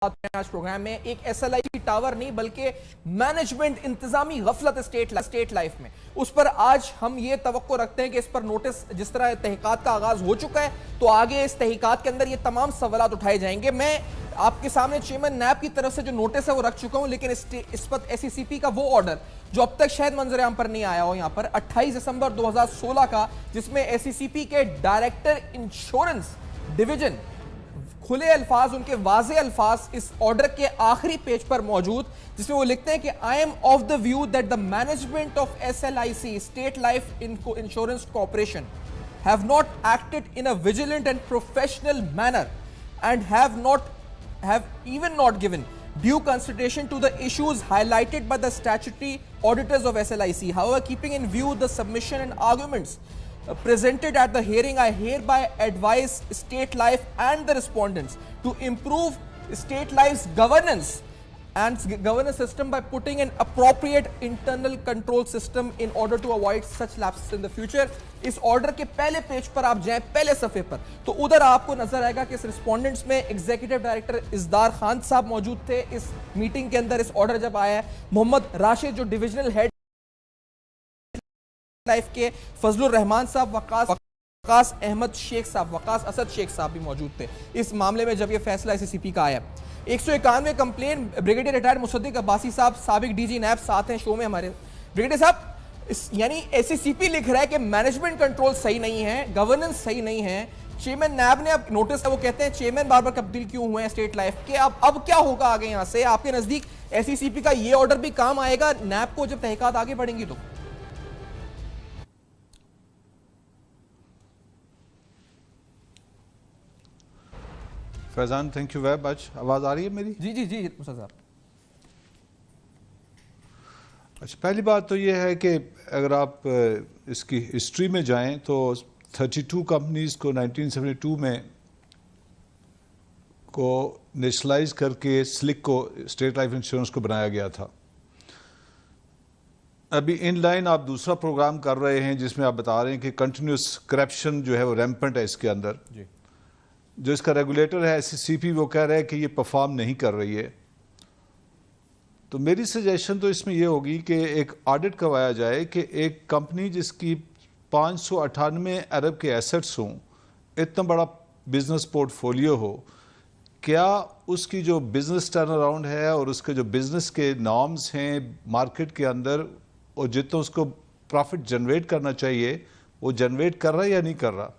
آج پروگرام میں ایک SLI ٹاور نہیں بلکہ مینجمنٹ انتظامی غفلت اسٹیٹ لائف میں اس پر آج ہم یہ توقع رکھتے ہیں کہ اس پر نوٹس جس طرح تحقیقات کا آغاز ہو چکا ہے تو آگے اس تحقیقات کے اندر یہ تمام سوالات اٹھائے جائیں گے. میں آپ کے سامنے چیئرمین نیب کی طرف سے جو نوٹس ہے وہ رکھ چکا ہوں, لیکن اس پر SECP کا وہ آرڈر جو اب تک شاید منظر عام پر نہیں آیا ہو, یہاں پر 28 دسمبر 2016 کا, جس میں SECP کے ڈائریکٹر انشورنس ڈویژن کھلے الفاظ, ان کے واضح الفاظ اس آرڈر کے آخری پیج پر موجود, جس میں وہ لکھتے ہیں کہ I am of the view that the management of SLIC, State Life Insurance Corporation, have not acted in a vigilant and professional manner and have even not given due consideration to the issues highlighted by the statutory auditors of SLIC. However, keeping in view the submission and arguments presented at the hearing, I hereby advise State Life and the respondents to improve State Life's governance system by putting an appropriate internal control system in order to avoid such lapses in the future. اس order کے پہلے page پر آپ جائیں, پہلے صفحے پر, تو ادھر آپ کو نظر آئے گا کہ اس ریسپونڈنٹس میں ایگزیکٹو ڈائریکٹر ازدار خان صاحب موجود تھے اس میٹنگ کے اندر. اس آرڈر جب آیا ہے, محمد راشد جو ڈویژنل ہیڈ لائف کے, فضل الرحمان صاحب, وقاص احمد شیخ صاحب, وقاص اسد شیخ صاحب بھی موجود تھے اس معاملے میں جب یہ فیصلہ SECP کا آیا. 191 کمپلین, بریگیڈیئر ریٹائرڈ مصدق عباسی صاحب, سابق DG نیب ساتھ ہیں شو میں ہمارے. بریگیڈیئر صاحب, یعنی SECP لکھ رہا ہے کہ مینجمنٹ کنٹرول صحیح نہیں ہے, گورننس صحیح نہیں ہے. چیئرمین نیب نے اب نوٹس ہے, وہ کہتے ہیں چیئرمین بار بار تبدیل کیوں ہوئے ہیں اسٹیٹ لائف کے, اب کیا ہوگا آگے یہاں سے؟ آپ کے نزدیک SECP کا یہ آرڈر بھی کام آئے گا نیب کو جب تحقیقات آگے بڑھیں گی تو؟ فیضان, تھینک یو ویری مچ. آواز آ رہی ہے میری؟ جی جی جی مصطفیٰ صاحب. اچھا, پہلی بات تو یہ ہے کہ اگر آپ اس کی ہسٹری میں جائیں تو 32 کمپنیز کو 1972 میں کو نیشنلائز کر کے سلک کو, اسٹیٹ لائف انشورنس کو بنایا گیا تھا. ابھی ان لائن آپ دوسرا پروگرام کر رہے ہیں جس میں آپ بتا رہے ہیں کہ کنٹینیوس کرپشن جو ہے وہ ریمپنٹ ہے اس کے اندر. جی. جو اس کا ریگولیٹر ہے SECP, وہ کہہ رہا ہے کہ یہ پرفارم نہیں کر رہی ہے. تو میری سجیشن تو اس میں یہ ہوگی کہ ایک آڈٹ کروایا جائے کہ ایک کمپنی جس کی 598 ارب کے ایسٹس ہوں, اتنا بڑا بزنس پورٹ فولیو ہو, کیا اس کی جو بزنس ٹرن اراؤنڈ ہے اور اس کے جو بزنس کے نارمز ہیں مارکیٹ کے اندر, اور جتنا اس کو پروفٹ جنریٹ کرنا چاہیے وہ جنریٹ کر رہا ہے یا نہیں کر رہا؟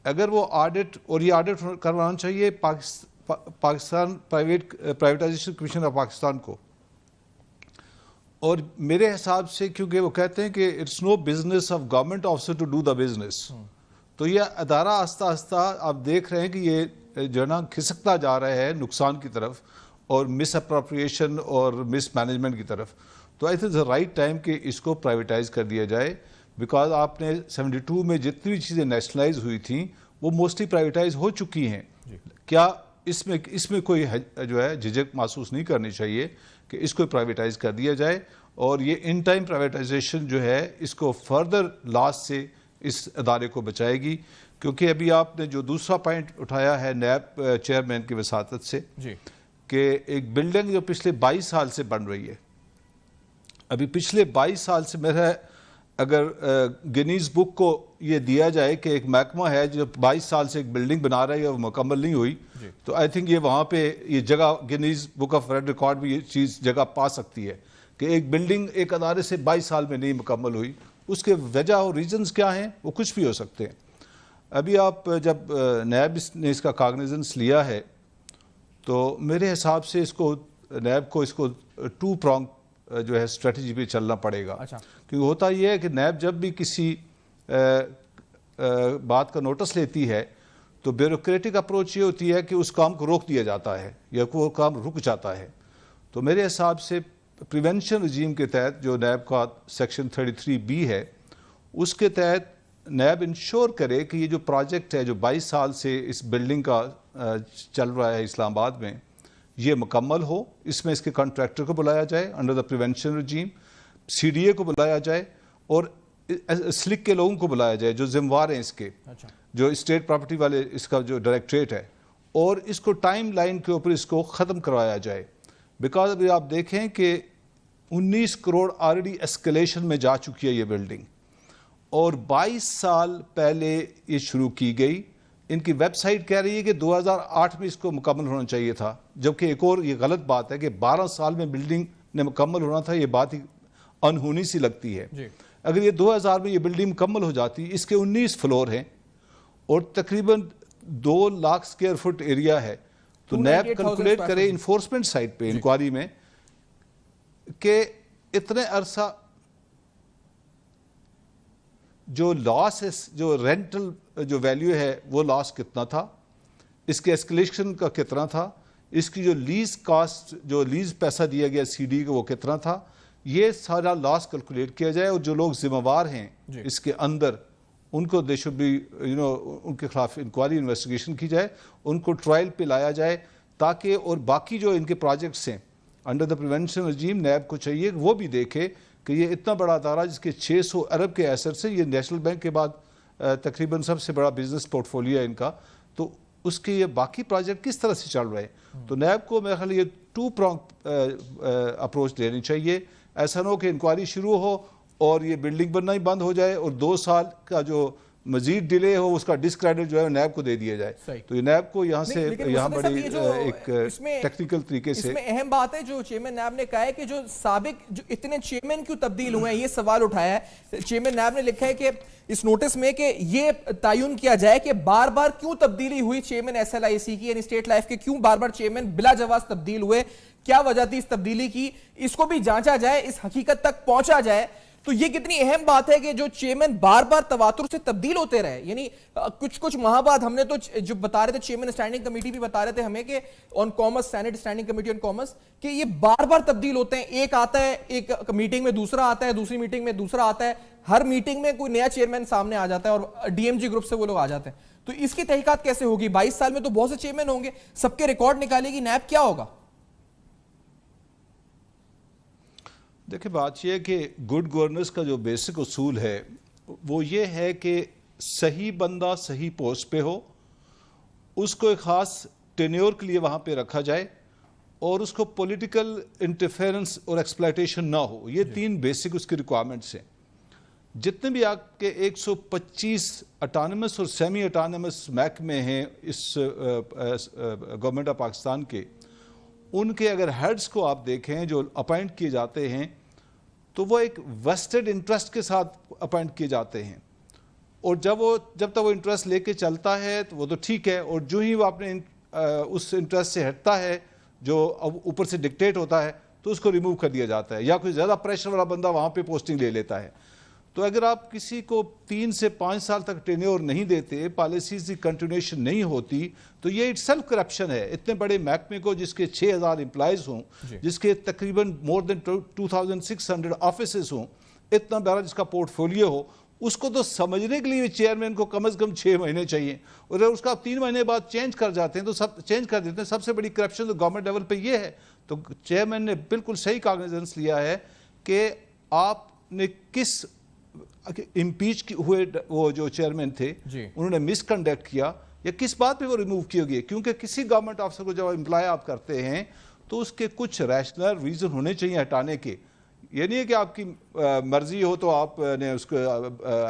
اگر وہ آڈٹ, اور یہ آڈٹ کروانا چاہیے Pakistan privatization commission of Pakistan کو. اور میرے حساب سے کیونکہ وہ کہتے ہیں کہ it's no business of government officer to do the business, تو یہ ادارہ آہستہ آہستہ آپ دیکھ رہے ہیں کہ یہ جو ہے نا کھسکتا جا رہا ہے نقصان کی طرف اور مس اپروپریشن اور مس مینجمنٹ کی طرف. تو آئی تھنک رائٹ ٹائم کہ اس کو پرائیویٹائز کر دیا جائے, بیکاز آپ نے 72 میں جتنی بھی چیزیں نیشنلائز ہوئی تھیں وہ موسٹلی پرائیویٹائز ہو چکی ہیں. کیا اس میں کوئی جو ہے جھجک محسوس نہیں کرنی چاہیے کہ اس کو پرائیویٹائز کر دیا جائے, اور یہ ان ٹائم پرائیویٹائزیشن جو ہے اس کو فردر لاس سے اس ادارے کو بچائے گی. کیونکہ ابھی آپ نے جو دوسرا پوائنٹ اٹھایا ہے نیب چیئرمین کی وساطت سے, کہ ایک بلڈنگ جو پچھلے 22 سال سے بن رہی ہے, ابھی پچھلے 22 سال سے میرا اگر گنیز بک کو یہ دیا جائے کہ ایک محکمہ ہے جو 22 سال سے ایک بلڈنگ بنا رہا ہے اور مکمل نہیں ہوئی, تو آئی تھنک یہ وہاں پہ یہ جگہ Guinness book of world record بھی یہ چیز جگہ پا سکتی ہے کہ ایک بلڈنگ ایک ادارے سے 22 سال میں نہیں مکمل ہوئی. اس کے وجہ اور ریزنز کیا ہیں وہ کچھ بھی ہو سکتے ہیں. ابھی آپ جب نیب نے اس کا کاگنیزنس لیا ہے تو میرے حساب سے اس کو نیب کو اس کو 2 پرونگ جو ہے اسٹریٹجی پہ چلنا پڑے گا. کیونکہ ہوتا یہ ہے کہ نیب جب بھی کسی بات کا نوٹس لیتی ہے تو بیوروکریٹک اپروچ یہ ہوتی ہے کہ اس کام کو روک دیا جاتا ہے یا وہ کام رک جاتا ہے. تو میرے حساب سے پریونشن رجیم کے تحت جو نیب کا سیکشن 33B ہے, اس کے تحت نیب انشور کرے کہ یہ جو پروجیکٹ ہے جو 22 سال سے اس بلڈنگ کا چل رہا ہے اسلام آباد میں, یہ مکمل ہو. اس میں اس کے کانٹریکٹر کو بلایا جائے under the prevention regime, CDA کو بلایا جائے, اور سلک کے لوگوں کو بلایا جائے جو ذمہ وار ہیں اس کے, جو اسٹیٹ پراپرٹی والے اس کا جو ڈائریکٹریٹ ہے, اور اس کو ٹائم لائن کے اوپر اس کو ختم کروایا جائے. بیکاز ابھی آپ دیکھیں کہ 19 کروڑ آلریڈی اسکلیشن میں جا چکی ہے یہ بلڈنگ, اور 22 سال پہلے یہ شروع کی گئی. ان کی ویب سائٹ کہہ رہی ہے کہ 2008 میں اس کو مکمل ہونا چاہیے تھا, جبکہ ایک اور یہ غلط بات ہے کہ 12 سال میں بلڈنگ نے مکمل ہونا تھا. یہ بات ہی انہونی سی لگتی ہے. اگر یہ 2000 میں یہ بلڈنگ مکمل ہو جاتی, اس کے 19 فلور ہیں اور تقریباً 2 لاکھ سکوائر فٹ ایریا ہے, تو نیب کیلکولیٹ کرے انفورسمنٹ سائٹ پہ انکوائری میں کہ اتنے عرصہ جو لاس ہے, جو رینٹل جو ویلیو ہے وہ لاس کتنا تھا, اس کے ایسکلیشن کا کتنا تھا, اس کی جو لیز کاسٹ, جو لیز پیسہ دیا گیا سی ڈی کو وہ کتنا تھا. یہ سارا لاس کیلکولیٹ کیا جائے, اور جو لوگ ذمہ وار ہیں اس کے اندر ان کو دے شوڈ بی ان کے خلاف انکوائری انویسٹیگیشن کی جائے, ان کو ٹرائل پہ لایا جائے, تاکہ اور باقی جو ان کے پروجیکٹس ہیں under the prevention regime, NAB کو چاہیے وہ بھی دیکھے کہ یہ اتنا بڑا ادارہ جس کے 600 ارب کے ایسٹس ہیں, یہ نیشنل بینک کے بعد تقریباً سب سے بڑا بزنس پورٹ فولیو ہے ان کا, تو اس کے یہ باقی پروجیکٹ کس طرح سے چل رہے ہیں. تو نیب کو میرے خیال یہ 2 پرونگ اپروچ لینی چاہیے. ایسا نہ ہو کہ انکوائری شروع ہو اور یہ بلڈنگ بننا ہی بند ہو جائے, اور 2 سال کا جو مزید ڈیلے ہو اس کا ڈسکریڈٹ جو ہے نیب کو دے دیا جائے. تو یہ نیب کو یہاں سے یہاں بڑی ایک ٹیکنیکل طریقے سے اس میں اہم بات ہے جو چیئرمین نیب نے کہا ہے کہ جو سابق جو اتنے چیئرمین کیوں تبدیل ہوئے ہیں, یہ سوال اٹھایا ہے. چیئرمین نیب نے لکھا ہے کہ اس نوٹس میں کہ یہ تعین کیا جائے کہ بار بار کیوں تبدیلی ہوئی چیئرمین ایس ایل آئی سی کی, یعنی اسٹیٹ لائف کے کیوں بار بار چیئرمین بلا جواز تبدیل ہوئے, کیا وجہ تھی اس تبدیلی کی, اس کو بھی جانچا جائے, اس حقیقت تک پہنچا جائے. تو یہ کتنی اہم بات ہے کہ جو چیئرمین بار بار تواتر سے تبدیل ہوتے رہے. یعنی کچھ ماہ بعد ہم نے تو جو بتا رہے تھے, چیئرمین اسٹینڈنگ کمیٹی بھی بتا رہے تھے ہمیں کہ on commerce, senate standing committee on commerce, کہ یہ بار بار تبدیل ہوتے ہیں. ایک آتا ہے ایک میٹنگ میں, دوسرا آتا ہے دوسری میٹنگ میں, دوسرا آتا ہے, ہر میٹنگ میں کوئی نیا چیئرمین سامنے آ جاتا ہے, اور ڈی ایم جی گروپ سے وہ لوگ آ جاتے ہیں. تو اس کی تحقیقات کیسے ہوگی؟ 22 سال میں تو بہت سے چیئرمین ہوں گے, سب کے ریکارڈ نکالے گی نیب, کیا ہوگا؟ دیکھیں بات یہ ہے کہ گڈ گورننس کا جو بیسک اصول ہے وہ یہ ہے کہ صحیح بندہ صحیح پوسٹ پہ ہو, اس کو ایک خاص ٹینیور کے لیے وہاں پہ رکھا جائے, اور اس کو پولیٹیکل انٹرفیرنس اور ایکسپلائٹیشن نہ ہو. یہ 3 بیسک اس کی ریکوائرمنٹس ہیں. جتنے بھی آپ کے 125 اٹانمس اور سیمی اٹانمس محکمے ہیں اس گورنمنٹ آف پاکستان کے, ان کے اگر ہیڈز کو آپ دیکھیں جو اپائنٹ کیے جاتے ہیں تو وہ ایک ویسٹڈ انٹرسٹ کے ساتھ اپائنٹ کیے جاتے ہیں, اور جب تک وہ انٹرسٹ لے کے چلتا ہے تو وہ تو ٹھیک ہے, اور جو ہی وہ اپنے اس انٹرسٹ سے ہٹتا ہے جو اوپر سے ڈکٹیٹ ہوتا ہے تو اس کو ریموو کر دیا جاتا ہے, یا کوئی زیادہ پریشر والا بندہ وہاں پہ پوسٹنگ لے لیتا ہے. تو اگر آپ کسی کو 3 سے 5 سال تک ٹینیور نہیں دیتے, پالیسیز کی کنٹینیوشن نہیں ہوتی, تو یہ اٹ سیلف کرپشن ہے. اتنے بڑے محکمے کو جس کے 6000 امپلائیز ہوں, جس کے تقریباً مور دین 2600 آفیسز ہوں, اتنا بڑا جس کا پورٹ فولیو ہو, اس کو تو سمجھنے کے لیے چیئرمین کو کم از کم 6 مہینے چاہیے, اور اگر اس کا 3 مہینے بعد چینج کر جاتے ہیں تو سب چینج کر دیتے ہیں. سب سے بڑی کرپشن تو گورنمنٹ لیول پہ یہ ہے. تو چیئرمین نے بالکل صحیح کاگنیزنس لیا ہے کہ آپ نے کس امپیچ ہوئے وہ جو چیئرمین تھے انہوں نے مس کنڈکٹ کیا, یا کس بات پہ وہ ریموو کیے گئے. کیونکہ کسی گورنمنٹ آفیسر کو جب امپلائی آپ کرتے ہیں تو اس کے کچھ ریشنل ریزن ہونے چاہیے ہٹانے کے. یہ نہیں ہے کہ آپ کی مرضی ہو تو آپ نے اس کو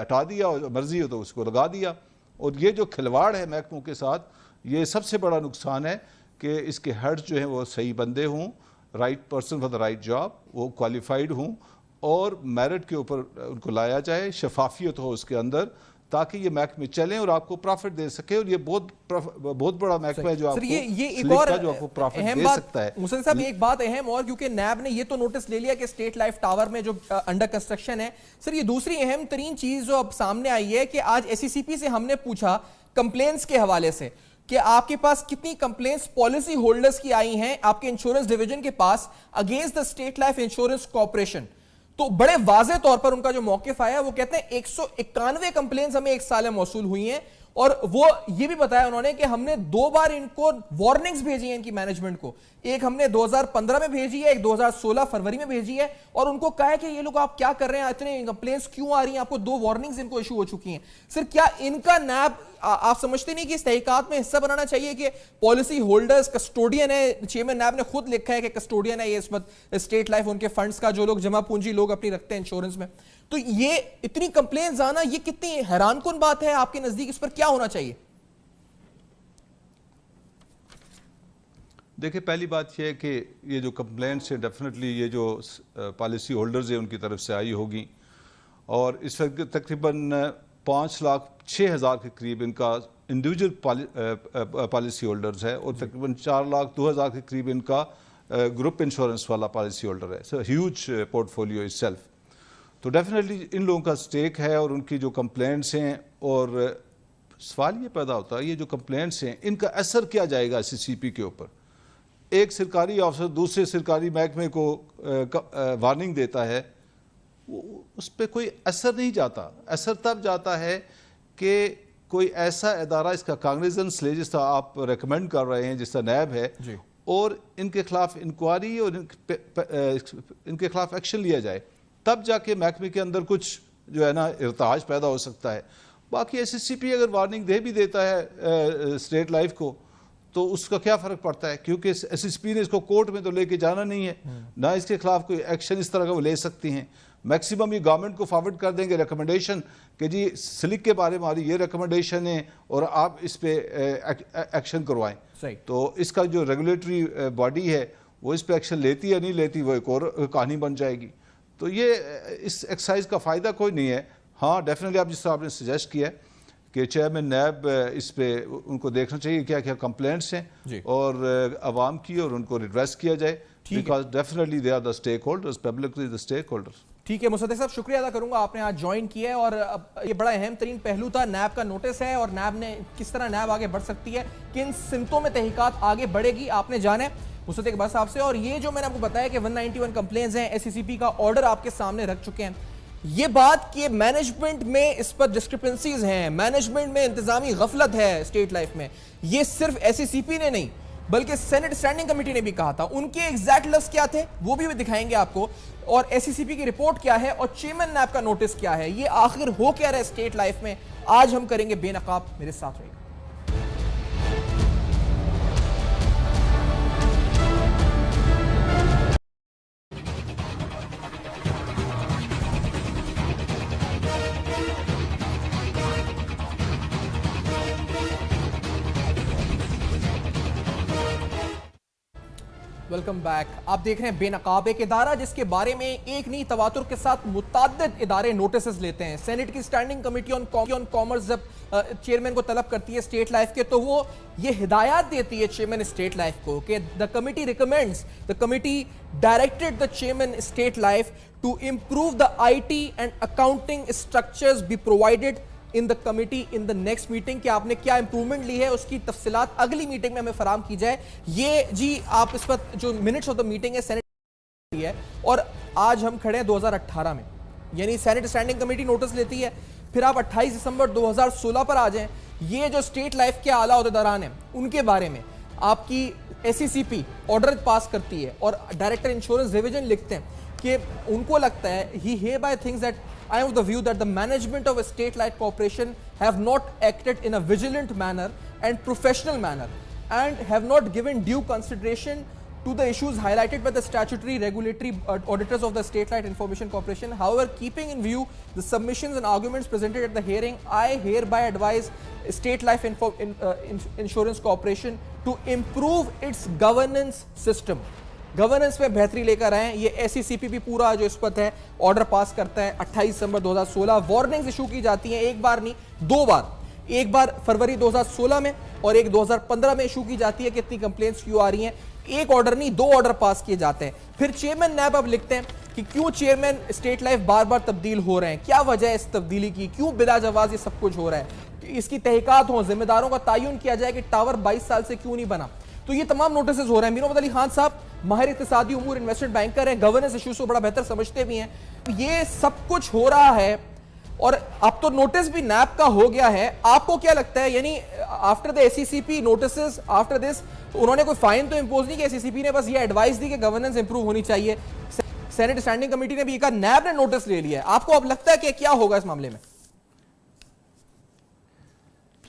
ہٹا دیا, اور مرضی ہو تو اس کو لگا دیا. اور یہ جو کھلواڑ ہے محکموں کے ساتھ, یہ سب سے بڑا نقصان ہے کہ اس کے ہیڈز جو ہیں وہ صحیح بندے ہوں, right person for the right job, وہ کوالیفائڈ ہوں, اور میرٹ کے اوپر ان کو لایا جائے, شفافیت ہو اس کے اندر, تاکہ یہ محکمے چلیں اور آپ کو پروفٹ دے سکے. اور یہ بہت بڑا محکمہ ہے جو آپ کو پروفٹ دے سکتا ہے. مسلم صاحب ایک بات اہم اور, کیونکہ نیب نے یہ تو نوٹس لے لیا کہ اسٹیٹ لائف ٹاور میں جو انڈر کنسٹرکشن ہے, سر یہ دوسری اہم ترین چیز جو اب سامنے آئی ہے کہ آج ایس سی سی پی سے ہم نے پوچھا کمپلینس کے حوالے سے کہ آپ کے پاس کتنی کمپلینس پالیسی ہولڈرز کی آئی ہیں آپ کے انشورنس ڈویژن کے پاس against the State Life Insurance Corporation. تو بڑے واضح طور پر ان کا جو موقف آیا وہ کہتے ہیں 191 کمپلینز ہمیں 1 سال میں موصول ہوئی ہیں, اور وہ یہ بھی بتایا انہوں نے کہ ہم نے 2 بار ان کو وارننگز بھیجی ہیں ان کی مینجمنٹ کو, ایک ہم نے 2015 میں بھیجی ہے, ایک 2016 فروری میں بھیجی ہے, اور ان کو کہا ہے کہ یہ لوگ آپ کیا کر رہے ہیں, اتنے کمپلینٹس کیوں آ رہی ہیں, آپ کو 2 وارننگز ان کو ایشو ہو چکی ہیں. سر کیا ان کا نیب آپ سمجھتے نہیں کہ اس تحقیقات میں حصہ بنانا چاہیے کہ پالیسی ہولڈرز کسٹوڈین ہے, چیئرمین نیب نے خود لکھا ہے کہ کسٹوڈین ہے یہ اس وقت اسٹیٹ لائف ان کے فنڈز کا, جو لوگ جمع پونجی لوگ اپنی رکھتے ہیں انشورنس میں. تو یہ اتنی کمپلینٹس آنا یہ کتنی حیران کن بات ہے آپ کے نزدیک, اس پر کیا ہونا چاہیے؟ دیکھیں پہلی بات یہ ہے کہ یہ جو کمپلینٹس ہیں ڈیفینیٹلی یہ جو پالیسی ہولڈرز ہیں ان کی طرف سے آئی ہوگی, اور اس وقت تقریباً 5,06,000 کے قریب ان کا انڈیویجول پالیسی ہولڈرز ہے, اور تقریباً 4,02,000 کے قریب ان کا گروپ انشورنس والا پالیسی ہولڈر ہے. So huge port folio it self. تو ڈیفینیٹلی ان لوگوں کا سٹیک ہے, اور ان کی جو کمپلینٹس ہیں, اور سوال یہ پیدا ہوتا ہے یہ جو کمپلینٹس ہیں ان کا اثر کیا جائے گا CCP کے اوپر. ایک سرکاری آفیسر دوسرے سرکاری محکمے کو وارننگ دیتا ہے, اس پہ کوئی اثر نہیں جاتا. اثر تب جاتا ہے کہ کوئی ایسا ادارہ اس کا کاگنیزنس لے, جس طرح آپ ریکمینڈ کر رہے ہیں, جس طرح نیب ہے, اور ان کے خلاف انکوائری اور ان کے خلاف ایکشن لیا جائے, تب جا کے محکمے کے اندر کچھ جو ہے نا ارتعاش پیدا ہو سکتا ہے. باقی SSCP اگر وارننگ دے بھی دیتا ہے اسٹیٹ لائف کو تو اس کا کیا فرق پڑتا ہے, کیونکہ SSP نے اس کو کورٹ میں تو لے کے جانا نہیں ہے, نہ اس کے خلاف کوئی ایکشن اس طرح کا وہ لے سکتی ہیں. میکسیمم یہ گورنمنٹ کو فارورڈ کر دیں گے ریکمنڈیشن کہ جی سلک کے بارے میں ہماری یہ ریکمنڈیشن ہے اور آپ اس پہ ایکشن کروائیں. تو اس کا جو ریگولیٹری باڈی ہے وہ اس پہ ایکشن لیتی یا نہیں لیتی وہ ایک اور کہانی بن جائے گی. تو یہ اس ایکسرسائز کا فائدہ کوئی نہیں ہے. ہاں ڈیفینیٹلی آپ جس طرح آپ نے سجیسٹ کیا ہے کہ چیئرمین نیب اس پہ ان کو دیکھنا چاہیے کیا کیا کمپلینٹس ہیں اور عوام کی, اور ان کو ریڈریس کیا جائے, because definitely they are the stakeholders, public is the stakeholders. ٹھیک ہے مصدق صاحب, شکریہ ادا کروں گا, آپ نے آج جوائن کیا ہے, اور یہ بڑا اہم ترین پہلو تھا نیب کا نوٹس ہے, اور نیب نے کس طرح نیب آگے بڑھ سکتی ہے, کن سمتوں میں تحقیقات آگے بڑھے گی, آپ نے جانا ہے مصدق بس صاحب سے. اور یہ جو میں نے آپ کو بتایا کہ 191 کمپلینٹس ہیں, SCCP کا آرڈر آپ کے سامنے رکھ چکے ہیں. یہ بات کہ مینجمنٹ میں اس پر ڈسکرپنسیز ہیں, مینجمنٹ میں انتظامی غفلت ہے اسٹیٹ لائف میں, یہ صرف SCCP نے نہیں بلکہ سینٹ اسٹینڈنگ کمیٹی نے بھی کہا تھا. ان کے ایگزیکٹ لفظ کیا تھے وہ بھی دکھائیں گے آپ کو, اور SCCP کی رپورٹ کیا ہے, اور چیئرمین نیب کا نوٹس کیا ہے, یہ آخر ہو کیا رہا ہے اسٹیٹ لائف میں, آج ہم کریں گے بے نقاب. میرے ساتھ رہے گا. Welcome back. آپ دیکھ رہے ہیں بے نقاب, ایک ادارہ جس کے بارے میں ایک نہیں تواتر کے ساتھ متعدد ادارے نوٹسز لیتے ہیں. سینٹ کی اسٹینڈنگ کمیٹی آن کامرس جب چیئرمین کو طلب کرتی ہے اسٹیٹ لائف کے, تو وہ یہ ہدایات دیتی ہے چیئرمین اسٹیٹ لائف کو کہ the committee recommends, the committee directed the chairman state life to improve the IT and accounting structures be provided in the committee in the next meeting. کہ آپ نے کیا امپرومنٹ لی ہے اس کی تفصیلات اگلی میٹنگ میں ہمیں فراہم کی جائے. یہ جی آپ اس وقت جو منٹس آف دا میٹنگ ہے سینٹ ہے, اور آج ہم کھڑے ہیں 2018 میں, یعنی سینٹ اسٹینڈنگ کمیٹی نوٹس لیتی ہے, پھر آپ 28 دسمبر 2016 پر آ جائیں. یہ جو اسٹیٹ لائف کے اعلیٰ عہدیداران ہیں ان کے بارے میں آپ کی SCCP آرڈر پاس کرتی ہے, اور ڈائریکٹر انشورنس ڈویژن لکھتے ہیں کہ ان کو لگتا ہے he hereby thinks that I am of the view that the management of a state light corporation have not acted in a vigilant manner and professional manner and have not given due consideration to the issues highlighted by the statutory regulatory auditors of the State Light Information Corporation. However, keeping in view the submissions and arguments presented at the hearing, I hereby advise State Life Insurance Corporation to improve its governance system. Governance میں بہتری لے کر آئیں. یہ SCCP بھی پورا جو اس پر ہے آرڈر پاس کرتا ہے. 28 دسمبر 2016 وارننگز ایشو کی جاتی ہیں, ایک بار نہیں 2 بار, ایک بار فروری 2016 میں اور ایک 2015 میں ایشو کی جاتی ہے کہ اتنی کمپلینٹس کیوں آ رہی ہیں. ایک آرڈر نہیں 2 آرڈر پاس کیے جاتے ہیں. پھر چیئرمین نیب اب لکھتے ہیں کہ کیوں چیئرمین اسٹیٹ لائف بار بار تبدیل ہو رہے ہیں, کیا وجہ ہے اس تبدیلی کی, کیوں بلا جواز یہ سب کچھ ہو رہا ہے, اس کی تحقیقات ہوں, ذمہ داروں کا تعین کیا جائے کہ ٹاور 22 سال سے کیوں نہیں بنا. تو یہ تمام نوٹسز ہو رہے ہیں. میر محمد علی خان صاحب ماہر اقتصادی امور انویسٹمنٹ بینکر ہیں, گورننس ایشوز کو بڑا بہتر سمجھتے بھی ہیں. یہ سب کچھ ہو رہا ہے اور اب تو نوٹس بھی نیب کا ہو گیا ہے. آپ کو کیا لگتا ہے, یعنی after the SECP notices after this انہوں نے کوئی فائن تو امپوز نہیں کیا, SECP نے بس یہ ایڈوائز دی کہ گورننس امپروو ہونی چاہیے. سینٹ اسٹینڈنگ کمیٹی نے بھی کہا, نیب نے نوٹس لے لیا ہے. آپ کو اب لگتا ہے کہ کیا ہوگا اس معاملے میں؟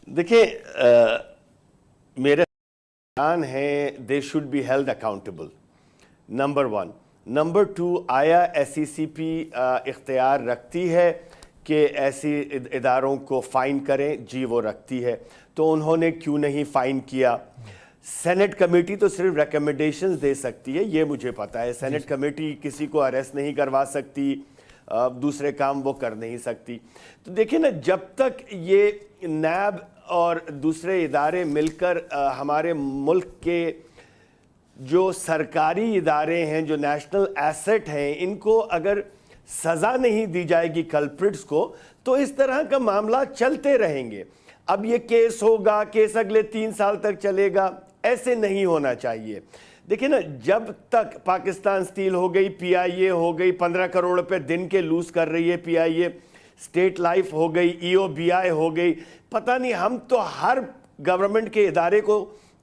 دیکھیں, میرے خیال ہے they should be held accountable, number 1. Number 2, آیا SECP اختیار رکھتی ہے کہ ایسی اداروں کو فائن کریں؟ جی وہ رکھتی ہے. تو انہوں نے کیوں نہیں فائن کیا؟ سینٹ کمیٹی تو صرف ریکمنڈیشنز دے سکتی ہے, یہ مجھے پتا ہے. سینٹ کمیٹی کسی کو اریسٹ نہیں کروا سکتی, دوسرے کام وہ کر نہیں سکتی. تو دیکھیں نا, جب تک یہ نیب اور دوسرے ادارے مل کر ہمارے ملک کے جو سرکاری ادارے ہیں, جو نیشنل ایسٹ ہیں, ان کو اگر سزا نہیں دی جائے گی کلپرٹس کو, تو اس طرح کا معاملہ چلتے رہیں گے. اب یہ کیس ہوگا, کیس اگلے 3 سال تک چلے گا, ایسے نہیں ہونا چاہیے. دیکھیں نا, جب تک پاکستان سٹیل ہو گئی, PIA ہو گئی, 15 کروڑ روپے دن کے لوز کر رہی ہے PIA, اسٹیٹ لائف ہو گئی, EOBI ہو گئی, پتہ نہیں, ہم تو ہر گورنمنٹ کے ادارے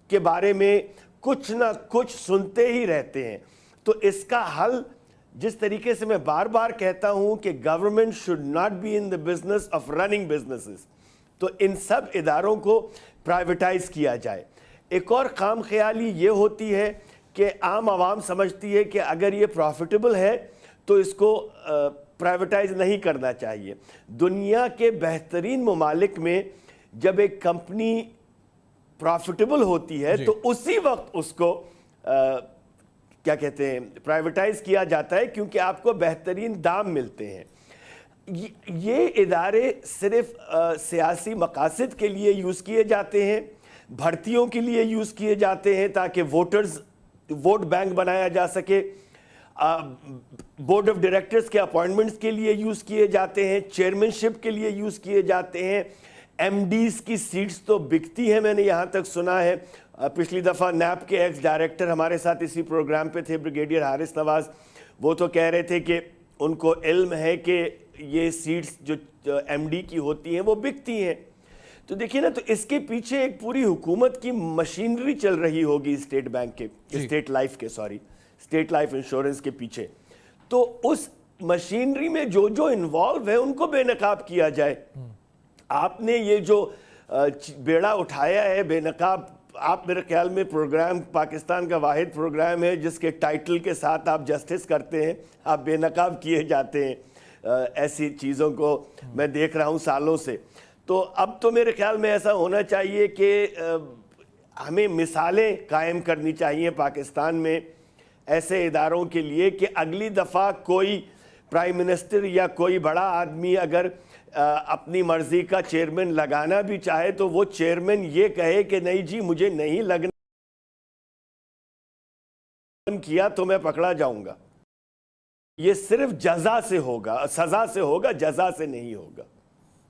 کے بارے میں کچھ نہ کچھ سنتے ہی رہتے ہیں. تو اس کا حل, جس طریقے سے میں بار بار کہتا ہوں کہ government should not be in the business of running businesses, تو ان سب اداروں کو پرائیویٹائز کیا جائے. ایک اور خام خیالی یہ ہوتی ہے کہ عام عوام سمجھتی ہے کہ اگر یہ پروفیٹیبل ہے تو اس کو پرائیویٹائز نہیں کرنا چاہیے. دنیا کے بہترین ممالک میں جب ایک کمپنی پروفیٹیبل ہوتی ہے تو اسی وقت اس کو کیا کہتے ہیں, پرائیویٹائز کیا جاتا ہے, کیونکہ آپ کو بہترین دام ملتے ہیں. یہ ادارے صرف سیاسی مقاصد کے لیے یوز کیے جاتے ہیں, بھرتیوں کے لیے یوز کیے جاتے ہیں تاکہ ووٹ بینک بنایا جا سکے, بورڈ آف ڈائریکٹرز کے اپوائنٹمنٹس کے لیے یوز کیے جاتے ہیں, چیئرمین شپ کے لیے یوز کیے جاتے ہیں. MDs کی سیٹس تو بکتی ہیں, میں نے یہاں تک سنا ہے. پچھلی دفعہ نیب کے ایکس ڈائریکٹر ہمارے ساتھ اسی پروگرام پہ تھے, بریگیڈیئر حارث نواز, وہ تو کہہ رہے تھے کہ ان کو علم ہے کہ یہ سیٹس جو MD کی ہوتی ہیں وہ بکتی ہیں. تو دیکھیے نا, تو اس کے پیچھے ایک پوری حکومت کی مشینری چل رہی ہوگی اسٹیٹ بینک کے, اسٹیٹ لائف انشورنس کے پیچھے. تو اس مشینری میں جو انوالو ہے ان کو بے نقاب کیا جائے. آپ نے یہ جو بیڑا اٹھایا ہے بے نقاب, آپ میرے خیال میں پروگرام پاکستان کا واحد پروگرام ہے جس کے ٹائٹل کے ساتھ آپ جسٹس کرتے ہیں, آپ بے نقاب کیے جاتے ہیں. ایسی چیزوں کو میں دیکھ رہا ہوں سالوں سے. تو اب تو میرے خیال میں ایسا ہونا چاہیے کہ ہمیں مثالیں قائم کرنی چاہیے پاکستان میں ایسے اداروں کے لیے کہ اگلی دفعہ کوئی پرائم منسٹر یا کوئی بڑا آدمی اگر اپنی مرضی کا چیئرمین لگانا بھی چاہے تو وہ چیئرمین یہ کہے کہ نہیں جی مجھے نہیں لگنا کیا تو میں پکڑا جاؤں گا. یہ صرف جزا سے ہوگا, سزا سے ہوگا, جزا سے نہیں ہوگا.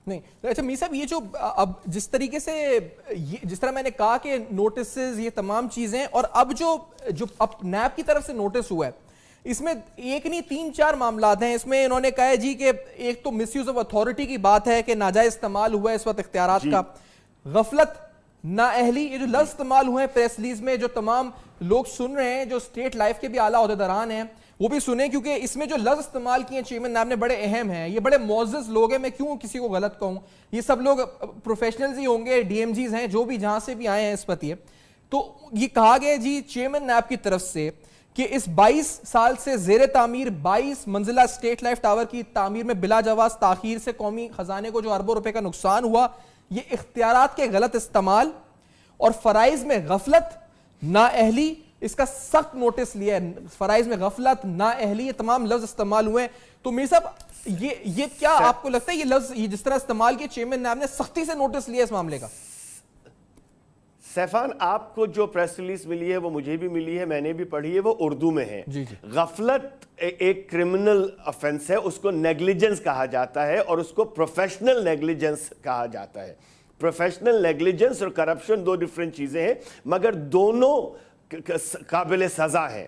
نہیں. اچھا میر صاحب, یہ جو اب جس طریقے سے جس طرح میں نے کہا کہ نوٹسز, یہ تمام چیزیں, اور اب جو اب نیب کی طرف سے نوٹس ہوا ہے, اس میں ایک نہیں 3-4 معاملات ہیں. اس میں انہوں نے کہا ہے جی کہ ایک تو مس یوز آف اتھارٹی کی بات ہے کہ ناجائز استعمال ہوا ہے اس وقت اختیارات کا, غفلت, نااہلی, یہ جو لفظ استعمال ہوئے ہیں پریس ریلیز میں, جو تمام لوگ سن رہے ہیں, جو اسٹیٹ لائف کے بھی اعلیٰ عہدیداران ہیں وہ بھی سنیں, کیونکہ اس میں جو لفظ استعمال کیے ہیں چیئرمین نیب نے بڑے اہم ہیں. یہ بڑے معزز لوگ ہیں, میں کیوں کسی کو غلط کہوں, یہ سب لوگ پروفیشنلز ہی ہوں گے, DMGs ہیں, جو بھی جہاں سے بھی آئے ہیں اس وقت. تو یہ کہا گیا جی چیئرمین نیب کی طرف سے کہ اس 22 سال سے زیر تعمیر 22 منزلہ اسٹیٹ لائف ٹاور کی تعمیر میں بلا جواز تاخیر سے قومی خزانے کو جو اربوں روپے کا نقصان ہوا, یہ اختیارات کے غلط استعمال اور فرائض میں غفلت, نااہلی, اس کا سخت نوٹس لیا ہے. فرائض میں غفلت, نااہلی, یہ تمام لفظ استعمال ہوئے ہیں. تو میر صاحب یہ کیا آپ کو لگتا ہے یہ لفظ یہ جس طرح استعمال کیا چیئرمین نیب نے سختی سے نوٹس لیا اس معاملے کا؟ سیفان, آپ کو جو پریس ریلیز ملی ہے وہ مجھے بھی ملی ہے, میں نے بھی پڑھی ہے, وہ اردو میں ہے. غفلت ایک کرمنل افینس ہے, اس کو نیگلیجنس کہا جاتا ہے اور اس کو پروفیشنل نیگلیجنس کہا جاتا ہے. پروفیشنل نیگلیجنس اور کرپشن 2 ڈیفرنٹ چیزیں ہیں, مگر دونوں قابل سزا ہیں.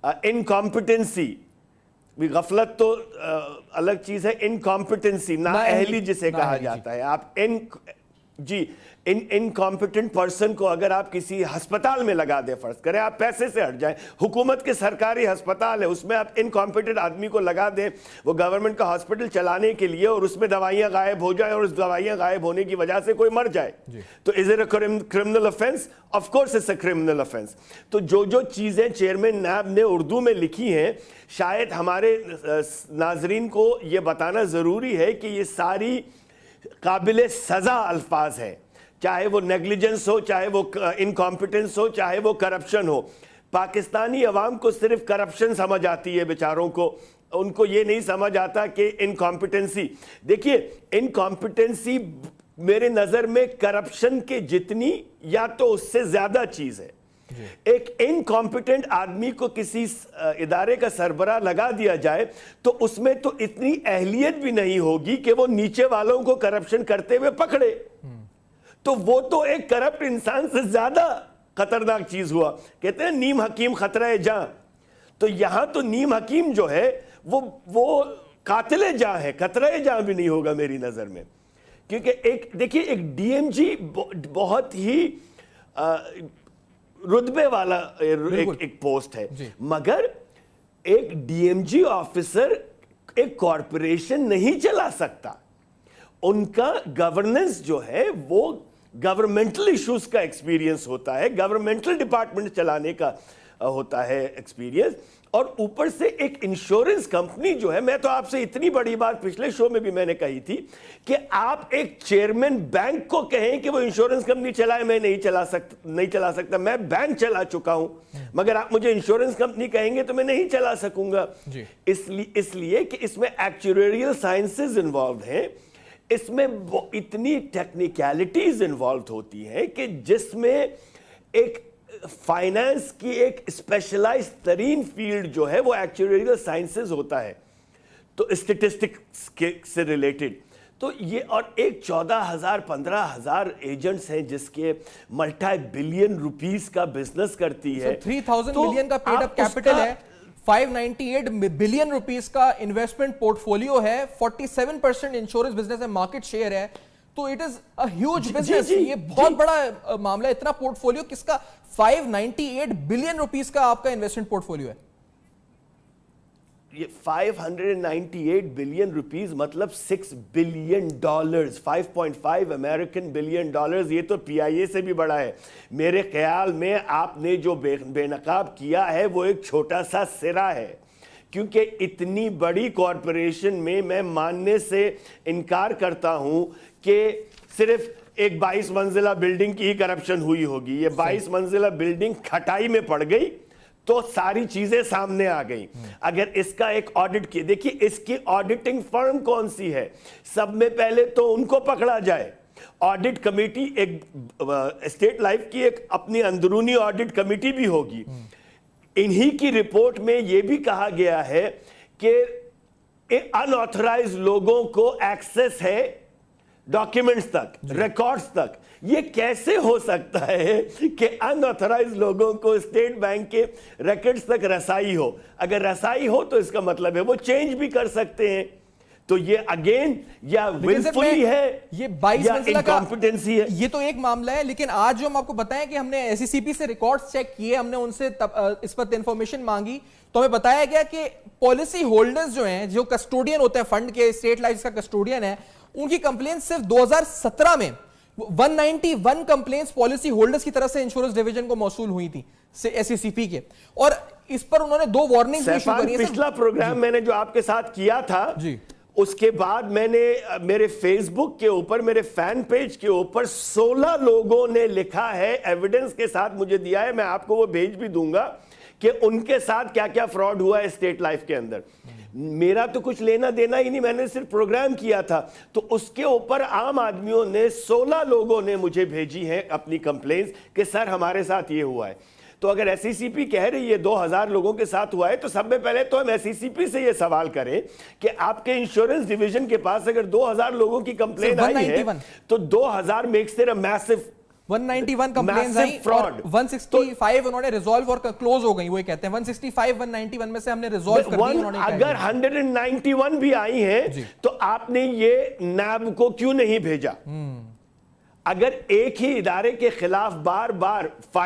انکمپٹنسی غفلت تو الگ چیز ہے, انکمپٹنسی, نااہلی جسے کہا جاتا ہے. آپ انکمپٹنٹ پرسن کو اگر آپ کسی ہسپتال میں لگا دیں, فرض کریں آپ پیسے سے ہٹ جائیں, حکومت کے سرکاری ہسپتال ہے, اس میں آپ انکمپٹنٹ آدمی کو لگا دیں وہ گورنمنٹ کا ہاسپٹل چلانے کے لیے, اور اس میں دوائیاں غائب ہو جائیں اور اس دوائیاں غائب ہونے کی وجہ سے کوئی مر جائے, تو is it a criminal offence? Of course it's a criminal offence. تو جو چیزیں چیئرمین نیب نے اردو میں لکھی ہیں, شاید ہمارے ناظرین کو یہ بتانا ضروری ہے کہ یہ ساری قابل سزا الفاظ ہیں, چاہے وہ نیگلیجنس ہو, چاہے وہ انکمپٹنس ہو, چاہے وہ کرپشن ہو. پاکستانی عوام کو صرف کرپشن سمجھ آتی ہے بیچاروں کو, ان کو یہ نہیں سمجھ آتا کہ انکمپٹنسی. دیکھیے انکمپٹنسی میرے نظر میں کرپشن کے جتنی یا تو اس سے زیادہ چیز ہے. ایک انکمپٹنٹ آدمی کو کسی ادارے کا سربراہ لگا دیا جائے تو اس میں تو اتنی اہلیت بھی نہیں ہوگی کہ وہ نیچے والوں کو کرپشن کرتے ہوئے پکڑے, تو وہ تو ایک کرپٹ انسان سے زیادہ خطرناک چیز ہوا. کہتے ہیں نیم حکیم خطرہ جاں, تو یہاں تو نیم حکیم جو ہے وہ قاتل جاں ہے, خطرہ جاں بھی نہیں ہوگا میری نظر میں. کیونکہ دیکھیے ایک ڈی ایم جی بہت ہی رتبے والا ایک پوسٹ ہے, مگر ایک ڈی ایم جی آفیسر ایک کارپوریشن نہیں چلا سکتا. ان کا گورننس جو ہے وہ گورنمنٹل ایشوز کا ایکسپیرینس ہوتا ہے, گورنمنٹل ڈپارٹمنٹ چلانے کا ہوتا ہے ایکسپیرینس, اور اوپر سے ایک انشورنس کمپنی جو ہے, میں تو آپ سے اتنی بڑی بات پچھلے شو میں بھی میں نے کہی تھی کہ آپ ایک چیئرمین بینک کو کہیں کہ وہ انشورنس کمپنی چلائے, میں نہیں چلا سکتا, میں بینک چلا چکا ہوں, مگر آپ مجھے انشورنس کمپنی کہیں گے تو میں نہیں چلا سکوں گا. اس لیے کہ اس میں ایکچوریریل سائنسز انوالوڈ ہیں, اس میں اتنی ٹیکنیکلٹیز انوالوڈ ہوتی ہیں کہ جس میں ایک فائنانس کی ایک اسپیشلائز ترین فیلڈ جو ہے وہ ایکچوریریل سائنسز ہوتا ہے, تو اسٹیٹسٹکس سے ریلیٹڈ. تو یہ اور ایک 14,000 15,000 ایجنٹس ہیں جس کے ملٹی بلین روپیز کا بزنس کرتی ہے. 3,000 ملین کا پیڈ اپ کیپٹل ہے, 598 بلین روپیز کا انویسٹمنٹ پورٹ فولیو ہے, 47% انشورنس بزنس ہے, مارکیٹ شیئر ہے, تو it is a huge business. یہ بہت بڑا معاملہ ہے. اتنا پورٹ فولیو کس کا؟ 598 بلین روپیز کا آپ کا انویسٹمنٹ پورٹ فولیو ہے. یہ 598 بلین روپیز مطلب $6 بلین, 5.5 امریکن بلین ڈالرز. یہ تو پی آئی اے سے بھی بڑا ہے. میرے خیال میں آپ نے جو بے نقاب کیا ہے وہ ایک چھوٹا سا سرا ہے, کیونکہ اتنی بڑی کارپوریشن میں میں ماننے سے انکار کرتا ہوں کہ صرف ایک 22 منزلہ بلڈنگ کی ہی کرپشن ہوئی ہوگی. یہ 22 منزلہ بلڈنگ کھٹائی میں پڑ گئی تو ساری چیزیں سامنے آ گئیں. اگر اس کا ایک آڈٹ کی, دیکھیے اس کی آڈٹنگ فرم کون سی ہے, سب میں پہلے تو ان کو پکڑا جائے. آڈٹ کمیٹی ایک اسٹیٹ لائف کی ایک اپنی اندرونی آڈٹ کمیٹی بھی ہوگی. انہی کی رپورٹ میں یہ بھی کہا گیا ہے کہ ان آتھورائز لوگوں کو ایکسس ہے ڈاکیومنٹس تک, ریکارڈز تک. یہ کیسے ہو سکتا ہے کہ ان آتھورائز لوگوں کو اسٹیٹ بینک کے ریکارڈز تک رسائی ہو؟ اگر رسائی ہو تو اس کا مطلب ہے وہ چینج بھی کر سکتے ہیں. تو یہ اگین یا ولفلی ہے یہ 22 منزلہ کا انکمپٹنسی ہے. یہ تو ایک معاملہ ہے, لیکن آج جو ہم آپ کو بتائیں کہ ہم نے ایس سی سی پی سے ریکارڈز چیک کیے, ہم نے ان سے اس پر انفارمیشن مانگی, تو ہمیں بتایا گیا کہ پالیسی ہولڈرز جو ہیں, جو کسٹوڈین ہوتے ہیں فنڈ کے, اسٹیٹ لائف کا کسٹوڈین ہے, ان کی کمپلینس صرف 2017 میں 191 کمپلینس پالیسی ہولڈرز کی طرف سے انشورنس ڈیویژن کو موصول ہوئی تھی ایس سی سی پی کے, اور اس پر انہوں نے 2 وارننگز ایشو کری ہیں. پچھلا پروگرام میں نے جو آپ کے ساتھ کیا تھا, اس کے بعد میں نے میرے فیس بک کے اوپر, میرے فین پیج کے اوپر 16 لوگوں نے لکھا ہے, ایویڈنس کے ساتھ مجھے دیا ہے, میں آپ کو وہ بھیج بھی دوں گا کہ ان کے ساتھ کیا کیا فراڈ ہوا ہے اسٹیٹ لائف کے اندر. میرا تو کچھ لینا دینا ہی نہیں, میں نے صرف پروگرام کیا تھا. تو اس کے اوپر عام آدمیوں نے 16 لوگوں نے مجھے بھیجی ہیں اپنی کمپلینس کہ سر ہمارے ساتھ یہ ہوا ہے. تو اگر ایس سی سی پی کہہ رہی ہے 2000 لوگوں کے ساتھ ہوا ہے, تو سب میں پہلے تو ہم ایس سی سی پی سے یہ سوال کریں کہ آپ کے انشورنس ڈیویژن کے پاس اگر 2000 لوگوں کی کمپلین آئی ہے تو 2000 makes it a massive 191 complaints Massive آئیں fraud. اور 165 انہوں نے ریزولو اور کلوز ہو گئی, وہ کہتے ہیں 165 191 میں سے ہم نے ریزولو کر دی, انہوں نے اگر 191 بھی آئی ہیں تو آپ نے یہ نیب کو کیوں نہیں بھیجا؟ اگر ایک ہی ادارے کے خلاف بار بار